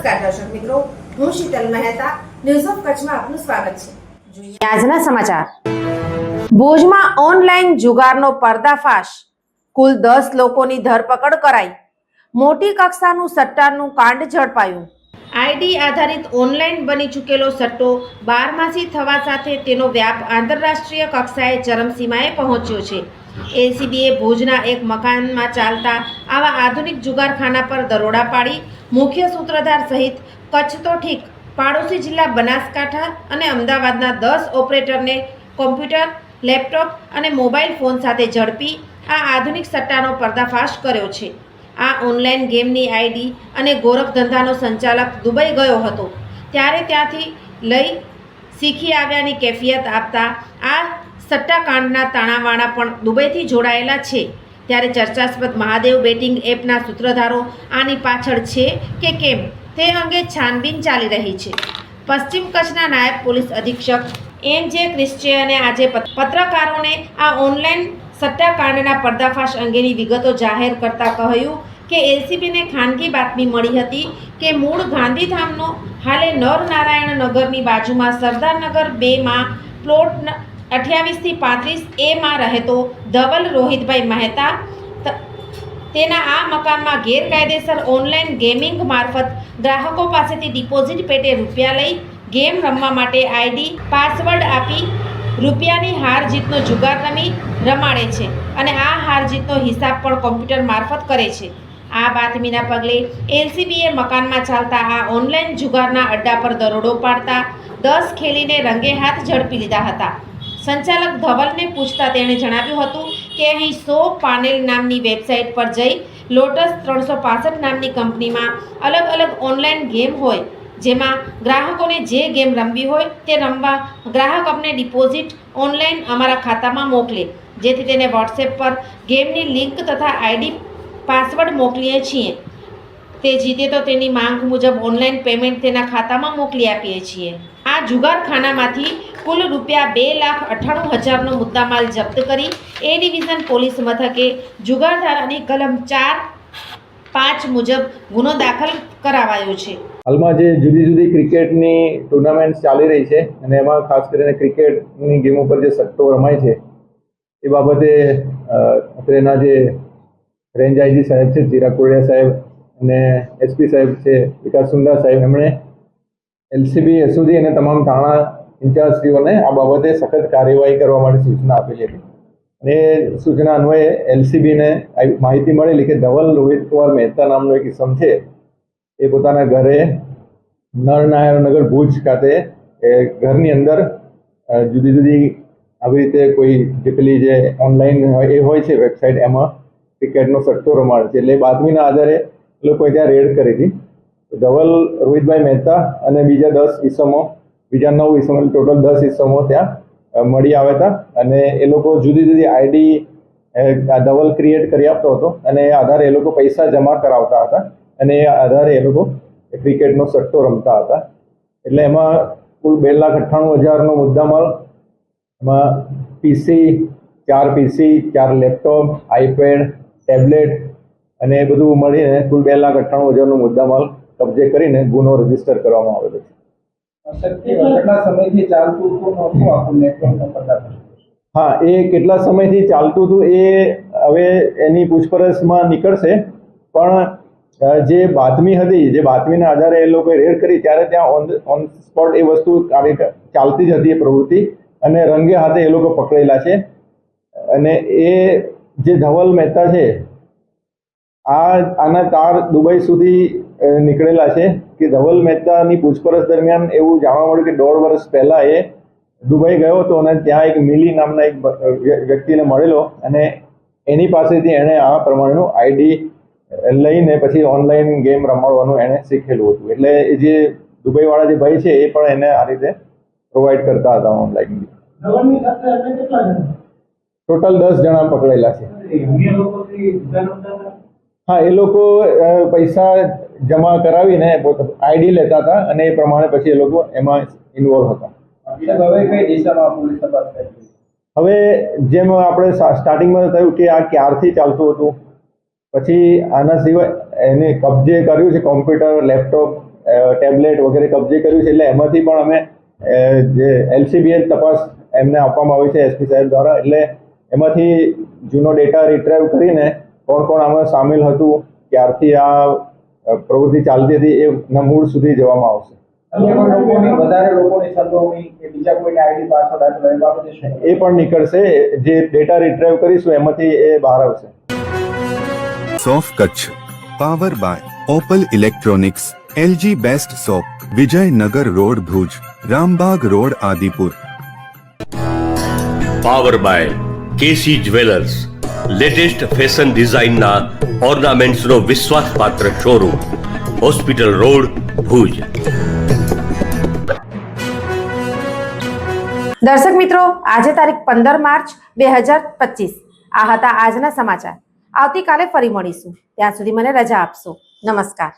નમસ્કાર દર્શક મિત્રો, હું શીતલ મહેતા, ન્યૂઝ ઓફ કચ્છમાં આપનું સ્વાગત છે. જોઈએ આજના સમાચાર. ભુજમાં ઓનલાઈન જુગારનો પર્દાફાશ, કુલ 10 લોકોની ધરપકડ કરાઈ. મોટી કક્ષાનું સટ્ટાનું કાંડ ઝડપાયું. આઈડી આધારિત ઓનલાઈન બની ચૂકેલો સટ્ટો બારમાસી થવા સાથે તેનો વ્યાપ આંતરરાષ્ટ્રીય કક્ષાએ ચરમસીમાએ પહોંચ્યો છે. એલસીબીએ ભુજના એક મકાનમાં ચાલતા આવા આધુનિક જુગારખાના પર દરોડા પાડી મુખ્ય સૂત્રધાર સહિત કચ્છ તો ઠીક પાડોશી જિલ્લા બનાસકાંઠા અને અમદાવાદના 10 ઓપરેટરને કોમ્પ્યુટર, લેપટોપ અને મોબાઈલ ફોન સાથે ઝડપી આ આધુનિક સટ્ટાનો પર્દાફાશ કર્યો છે. આ ઓનલાઈન ગેમની આઈડી અને ગોરખ ધંધાનો સંચાલક દુબઈ ગયો હતો ત્યારે ત્યાંથી લઈ શીખી આવ્યાની કેફિયત આપતા આ સટ્ટાકાંડના તાણાવાણા પણ દુબઈથી જોડાયેલા છે. ત્યારે ચર્ચાસ્પદ મહાદેવ બેટિંગ એપના સૂત્રધારો આની પાછળ છે કે કેમ તે અંગે છાનબીન ચાલી રહી છે. પશ્ચિમ કચ્છના નાયબ પોલીસ અધિક્ષક એમ.જે. ક્રિશ્ચિયને આજે પત્રકારોને આ ઓનલાઈન સટ્ટાકાંડના પર્દાફાશ અંગેની વિગતો જાહેર કરતા કહ્યું કે એલસીબીને ખાનગી બાતમી મળી હતી કે મૂળ ગાંધીધામનો હાલે નરનારાયણ નગરની બાજુમાં સરદારનગર 2માં પ્લોટ 28 થી 35 એમાં રહેતો ધવલ રોહિતભાઈ મહેતા તેના આ મકાનમાં ગેરકાયદેસર ઓનલાઈન ગેમિંગ મારફત ગ્રાહકો પાસેથી ડિપોઝિટ પેટે રૂપિયા લઈ ગેમ રમવા માટે આઈડી પાસવર્ડ આપી રૂપિયાની હાર જીતનો જુગાર રમાડે છે અને આ હાર જીતનો હિસાબ પણ કોમ્પ્યુટર મારફત કરે છે. આ બાતમીના પગલે એલસીબીએ મકાનમાં ચાલતા આ ઓનલાઈન જુગારના અડ્ડા પર દરોડો પાડતા 10 ખેલીને રંગે હાથ ઝડપી લીધા હતા. સંચાલક ધવલને પૂછતા તેણે જણાવ્યું હતું કે અહીં 100 પાનેલ નામની વેબસાઇટ પર જઈ લોટસ 365 નામની કંપનીમાં અલગ અલગ ઓનલાઈન ગેમ હોય જેમાં ગ્રાહકોને જે ગેમ રમવી હોય તે રમવા ગ્રાહક અમને ડિપોઝિટ ઓનલાઈન અમારા ખાતામાં મોકલે જેથી તેને વોટ્સએપ પર ગેમની લિંક તથા આઈડી પાસવર્ડ મોકલીએ છીએ. તે જીતે તો તેની માંગ મુજબ ઓનલાઈન પેમેન્ટ તેના ખાતામાં મોકલી આપીએ છીએ. આ જુગારખાનામાંથી કુલ રૂપિયા 2,98,000નો મુદ્દામાલ જપ્ત કરી એ ડિવિઝન પોલીસ મથકે જુગારધારાની કલમ 4(5) મુજબ ગુનો દાખલ કરાવાયો છે. હાલમાં જે જુદી જુદી ક્રિકેટની ટુર્નામેન્ટ ચાલી રહી છે અને એમાં ખાસ કરીને ક્રિકેટની ગેમ ઉપર જે સટ્ટો રમાય છે એ બાબતે અત્રેના જે રેન્જ આઈજી સાહેબ છે ચિરાગ કોડિયા સાહેબ અને એસપી સાહેબ છે વિકાસ સુંદા સાહેબ એમણે એલસીબી એસઓજી અને તમામ થાણા ઇન્ચાર્જશ્રીઓને આ બાબતે સખત કાર્યવાહી કરવા માટે સૂચના આપેલી હતી. અને સૂચના અન્વયે એલસીબીને માહિતી મળેલી કે ધવલ રોહિતકુમાર મહેતા નામનો એક ઇસમ છે એ પોતાના ઘરે નરનારાયણનગર ભુજ ખાતે ઘરની અંદર જુદી જુદી આવી રીતે કોઈ જે પેલી જે ઓનલાઈન એ હોય છે વેબસાઇટ એમાં ક્રિકેટનો સટ્ટો રમાડે છે. એટલે બાતમીના આધારે એ લોકોએ ત્યાં રેડ કરી હતી. ધવલ રોહિતભાઈ મહેતા અને બીજા 10 ઇસમો બીજા 9 ઇસમો ટોટલ 10 ઇસમો ત્યાં મળી આવ્યા હતા અને એ લોકો જુદી જુદી આઈડી ધવલ ક્રિએટ કરી આપતો હતો અને એ આધારે એ લોકો પૈસા જમા કરાવતા હતા અને એ આધારે એ લોકો ક્રિકેટનો સટ્ટો રમતા હતા. એટલે એમાં કુલ 2,98,000નો મુદ્દામાલ, એમાં પીસી 4 પીસી, 4 લેપટોપ, આઈપેડ, ટેબ્લેટ અને એ બધું મળીને કુલ 2,98,000નો મુદ્દામાલ કબજે કરીને ગુનો રજીસ્ટર કરવામાં આવેલો છે. હા, એ કેટલા સમયથી ચાલતું હતું એ હવે એની પૂછપરછમાં નીકળશે, પણ જે બાતમી હતી, જે બાતમીના આધારે એ લોકોએ રેડ કરી ત્યારે ત્યાં ઓન સ્પોટ એ વસ્તુ ચાલતી જ હતી એ પ્રવૃત્તિ અને રંગે હાથે એ લોકો પકડેલા છે. અને એ જે ધવલ મહેતા છે આના તાર દુબઈ સુધી નીકળેલા છે કે ધવલ મહેતાની પૂછપરછ દરમિયાન એવું જાણવા મળ્યું કે 1.5 વર્ષ પહેલાં એ દુબઈ ગયો હતો અને ત્યાં એક મિલી નામના એક વ્યક્તિને મળેલો અને એની પાસેથી એણે આ પ્રમાણેનું આઈડી લઈને પછી ઓનલાઈન ગેમ રમાડવાનું એણે શીખેલું હતું. એટલે એ જે દુબઈવાળા જે ભાઈ છે એ પણ એને આ રીતે પ્રોવાઈડ કરતા હતા ઓનલાઈન. ટોટલ 10 જણા પકડેલા છે. હા, એ લોકો પૈસા જમા કરાવીને આઈડી લેતા હતા અને એ પ્રમાણે પછી એ લોકો એમાં ઇન્વોલ્વ હતા. હવે જેમ આપણે સ્ટાર્ટિંગમાં થયું કે આ ક્યારથી ચાલતું હતું, પછી આના સિવાય એને કબજે કર્યું છે કોમ્પ્યુટર, લેપટોપ ટેબ્લેટ વગેરે કબજે કર્યું છે, એટલે એમાંથી પણ અમે જે LCBN તપાસ એમને આપવામાં આવી છે SP સાહેબ દ્વારા, એટલે એમાંથી જૂનો ડેટા રિટ્રાઈવ કરીને કોણ કોણ આમાં સામેલ હતું, ક્યારથી આ પ્રવૃત્તિ ચાલતી હતી, એના મૂળ સુધી જવામાં આવશે. વધારે લોકોની સંડોવણી કે બીજા કોઈને આઈડી પાસવર્ડ એ બાબતે શું એ પણ નીકળશે. જે ડેટા રિટ્રાઈવ કરીશું એમાંથી એ બહાર આવશે. સોફ Kutch power by Opal electronics, LG best shop, Vijaynagar road Bhuj, Rambagh road Adipur. Power by KC jewellers, latest fashion ડિઝાઇનના ઓર્નામેન્ટ્સનો વિશ્વાસપાત્ર શોરૂમ, હોસ્પિટલ રોડ ભુજ. દર્શક મિત્રો, આજે તારીખ 15 માર્ચ 2025 આ હતા આજના સમાચાર. આવતીકાલે ફરી મળીશું. ત્યાં સુધી મને રજા આપશો. નમસ્કાર.